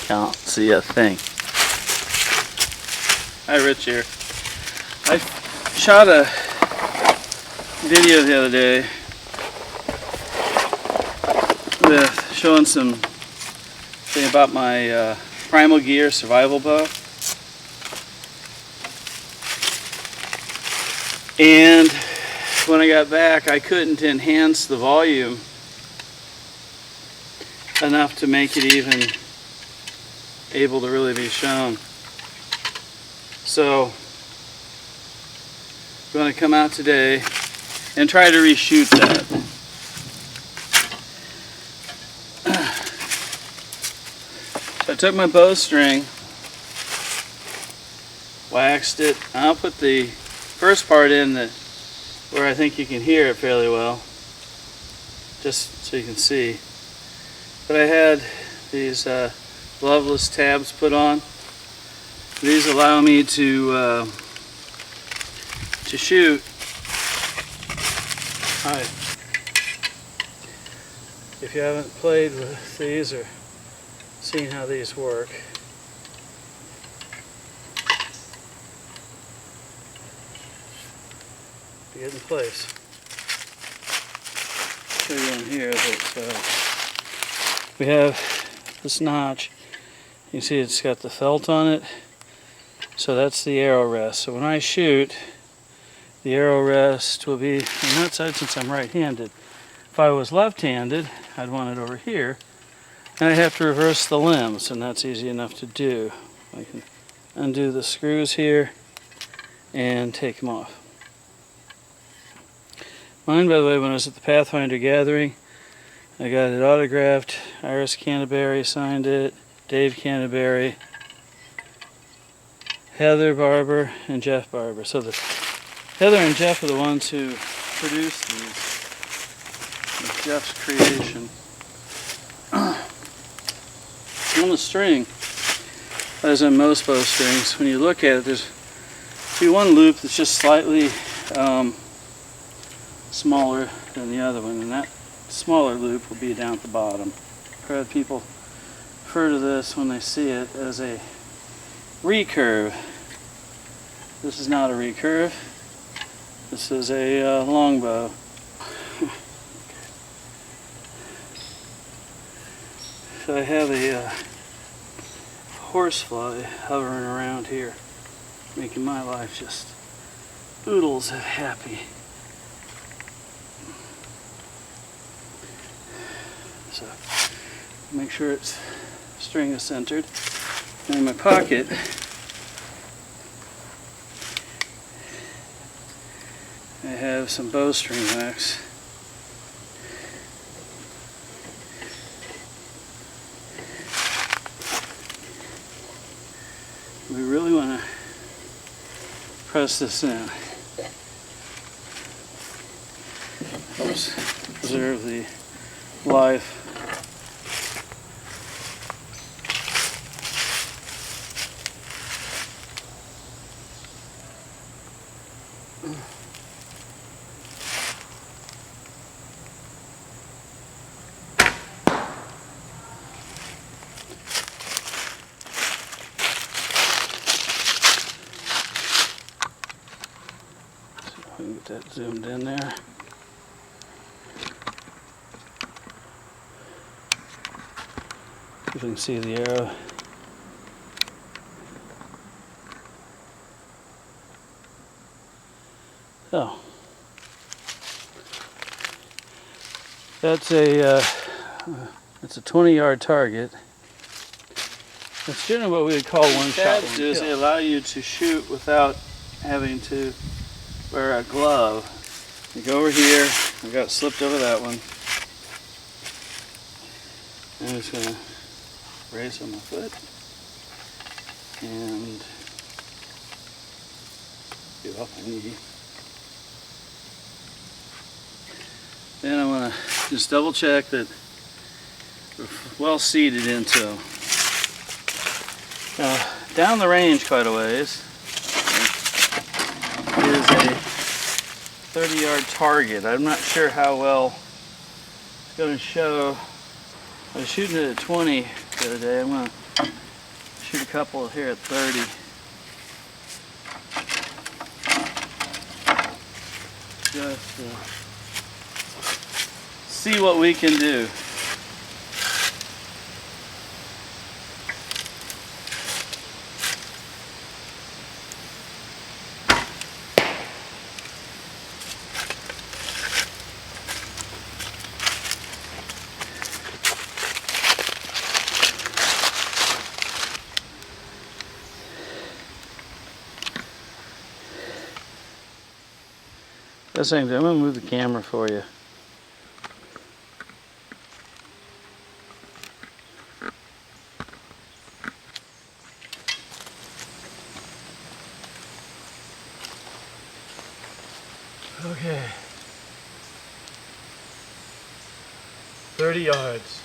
Can't see a thing. Hi, Rich here. I shot a video the other day with showing some thing about my Primal gear survival bow. And when I got back, I couldn't enhance the volume enough to make it even able to really be shown. So I'm going to come out today and try to reshoot that. So I took my bowstring, waxed it. I'll put the first part in where I think you can hear it fairly well, just so you can see. But I had these gloveless tabs put on. These allow me to shoot. Hi. If you haven't played with these or seen how these work, to get in place. Show you on here that we have this notch. You can see it's got the felt on it. So that's the arrow rest. So when I shoot, the arrow rest will be on that side since I'm right-handed. If I was left-handed, I'd want it over here. And I'd have to reverse the limbs, and that's easy enough to do. I can undo the screws here and take them off. Mine, by the way, when I was at the Pathfinder gathering, I got it autographed. Iris Canterbury signed it, Dave Canterbury, Heather Barber, and Jeff Barber. So Heather and Jeff are the ones who produced these. It's Jeff's creation. On the string, as in most bow strings, when you look at it, there's one loop that's just slightly smaller than the other one, and that smaller loop will be down at the bottom. I've heard people refer to this when they see it as a recurve. This is not a recurve. This is a longbow. So I have a horsefly hovering around here, making my life just oodles of happy. So make sure its string is centered. And in my pocket, I have some bowstring wax. We really want to press this in. Helps preserve the life. Get that zoomed in there. You can see the arrow. So that's it's a 20-yard target. That's generally what we would call one shot. What they they allow you to shoot without having to wear a glove. You go over here. I got it slipped over that one. I'm just gonna raise on my foot and get off my knee. Then I want to just double check that we're well seated into them. Now, down the range quite a ways is a 30-yard target. I'm not sure how well it's going to show. I was shooting it at 20, the other day. I'm going to shoot a couple here at 30. Just see what we can do. That's the same thing. I'm going to move the camera for you. Okay. 30 yards.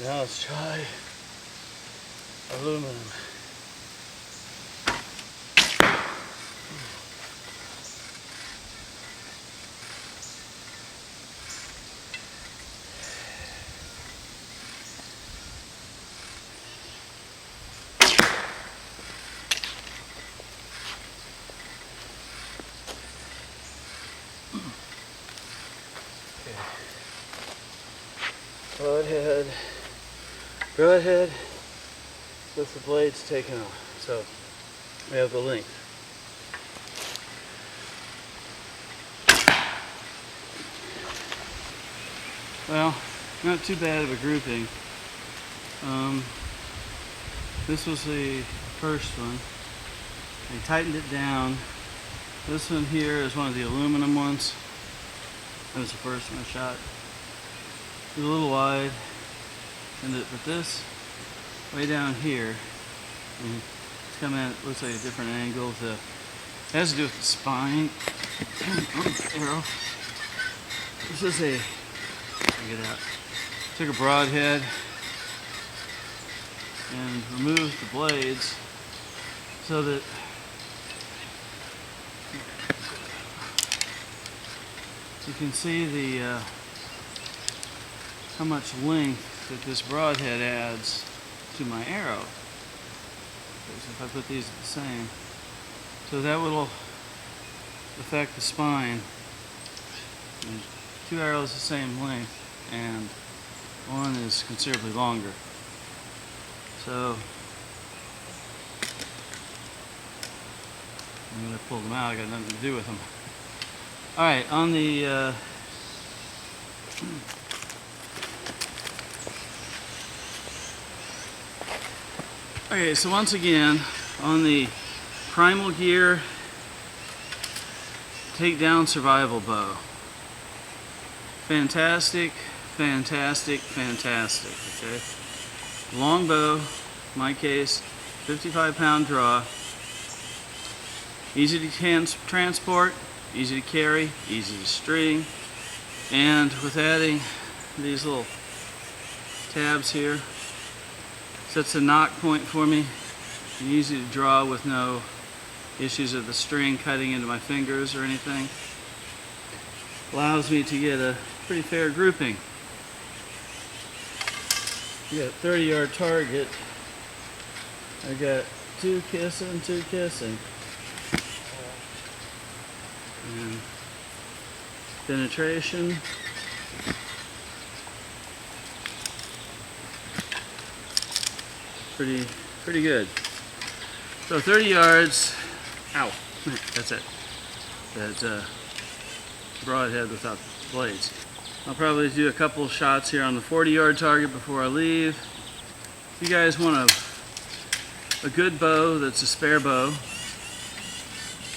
Now let's try aluminum. Okay. Broadhead with the blades taken off. So we have the length. Well, not too bad of a grouping. This was the first one. I tightened it down. This one here is one of the aluminum ones. That was the first one I shot. It was a little wide. But this, way down here, it's coming at, it looks like a different angle. It has to do with the spine. Arrow. This is a, check it out. Took a broadhead and removed the blades so that you can see the how much length that this broadhead adds to my arrow. Because if I put these the same, so that will affect the spine. And 2 arrows the same length, and one is considerably longer. So I'm going to pull them out. I got nothing to do with them. All right, on the okay, so once again, on the Primal gear takedown survival bow. Fantastic, fantastic, fantastic, okay? Long bow, in my case, 55-pound draw. Easy to transport, easy to carry, easy to string. And with adding these little tabs here, sets a knock point for me, and easy to draw with no issues of the string cutting into my fingers or anything. Allows me to get a pretty fair grouping. You got a 30-yard target. I got two kissing. And penetration. Pretty good. So 30 yards. Ow. That's it. That broadhead without blades. I'll probably do a couple of shots here on the 40-yard target before I leave. If you guys want a good bow that's a spare bow,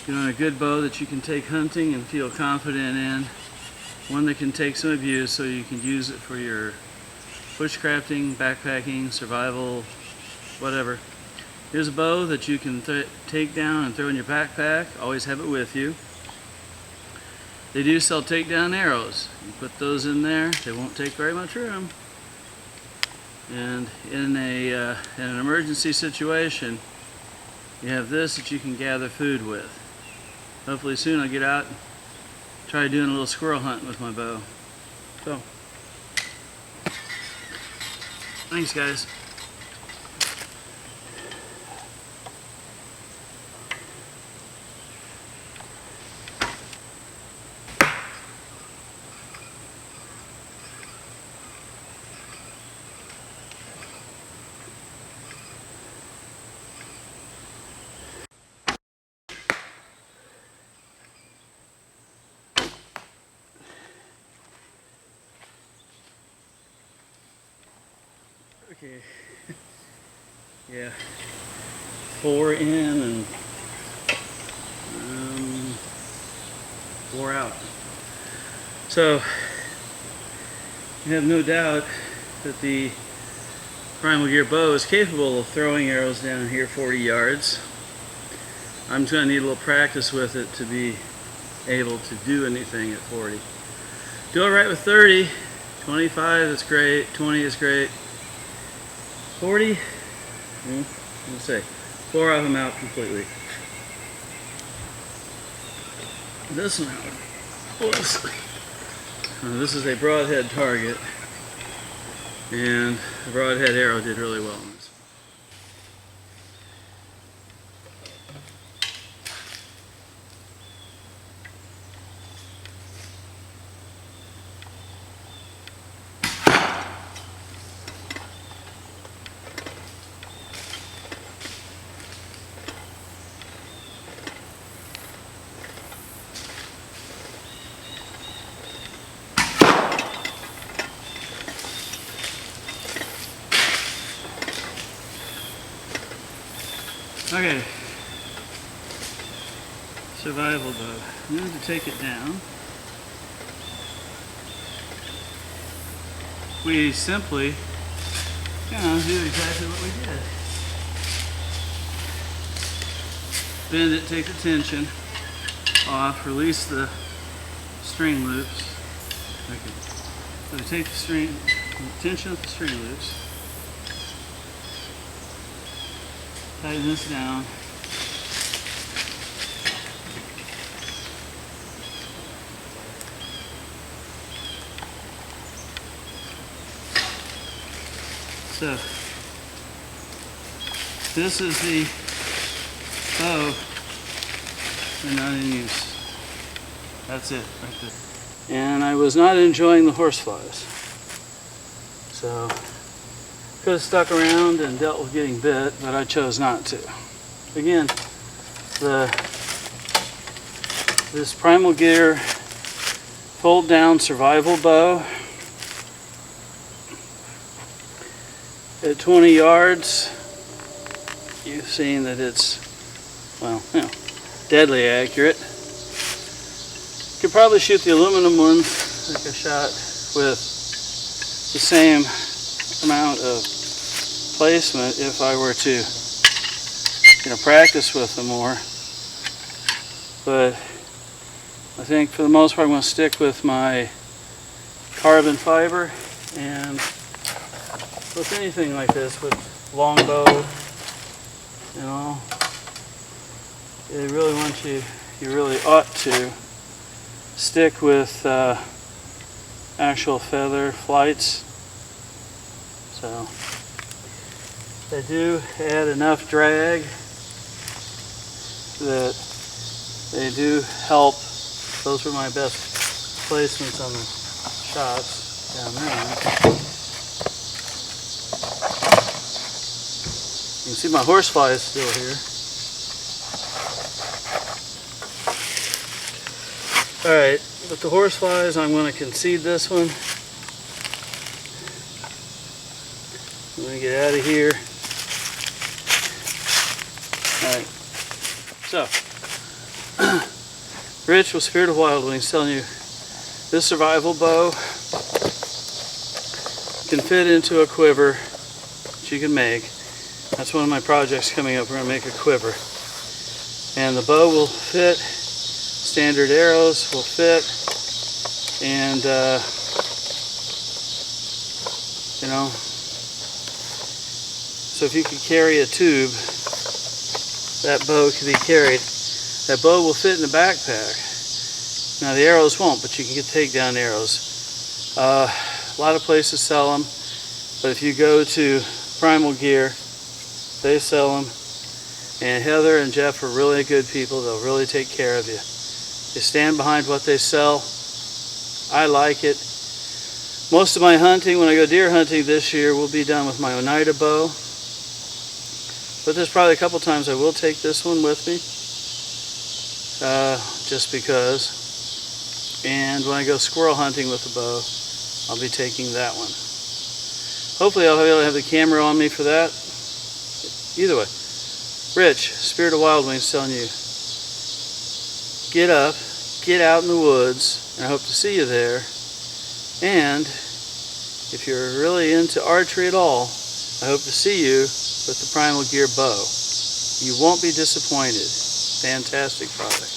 you want a good bow that you can take hunting and feel confident in, one that can take some abuse so you can use it for your bushcrafting, backpacking, survival, whatever. Here's a bow that you can take down and throw in your backpack. Always have it with you. They do sell takedown arrows. You put those in there, they won't take very much room. And in an emergency situation, you have this that you can gather food with. Hopefully soon I'll get out and try doing a little squirrel hunting with my bow. So, thanks guys. Okay, yeah, 4 in and 4 out. So, you have no doubt that the Primal Gear bow is capable of throwing arrows down here 40 yards. I'm just going to need a little practice with it to be able to do anything at 40. Do it right with 30, 25 is great, 20 is great. 40, let's say, 4 of them out completely. This one out. This is a broadhead target, and the broadhead arrow did really well on this. Okay, survival bow. I'm going to take it down. We simply, do exactly what we did. Bend it, take the tension off, release the string loops. Okay. So we take the tension off the string loops. Tighten this down. So, this is the bow, and not in use. That's it, right there. And I was not enjoying the horseflies. So, could have stuck around and dealt with getting bit, but I chose not to. Again, this Primal Gear fold down survival bow at 20 yards, you've seen that it's, well, deadly accurate. Could probably shoot the aluminum ones like I shot with the same amount of placement if I were to practice with them more, but I think for the most part I'm going to stick with my carbon fiber, and with anything like this, with longbow and all, they really want you really ought to stick with actual feather flights. So they do add enough drag that they do help. Those were my best placements on the shots down there. You can see my horsefly is still here. Alright, With the horseflies, I'm going to concede this one. I'm going to get out of here. Alright, so Rich with Spirit of Wild Wings telling you this survival bow can fit into a quiver that you can make. That's one of my projects coming up. We're going to make a quiver. And the bow will fit, standard arrows will fit, and you know, so if you could carry a tube, that bow could be carried. That bow will fit in the backpack. Now the arrows won't, but you can get takedown arrows. A lot of places sell them, but if you go to Primal gear, they sell them. And Heather and Jeff are really good people. They'll really take care of you. They stand behind what they sell. I like it. Most of my hunting, when I go deer hunting this year, will be done with my Oneida bow. But there's probably a couple times I will take this one with me. Just because. And when I go squirrel hunting with the bow, I'll be taking that one. Hopefully I'll be able to have the camera on me for that. Either way. Rich, Spirit of Wild Wings telling you, get up, get out in the woods, and I hope to see you there. And if you're really into archery at all, I hope to see you with the Primal Gear bow. You won't be disappointed. Fantastic product.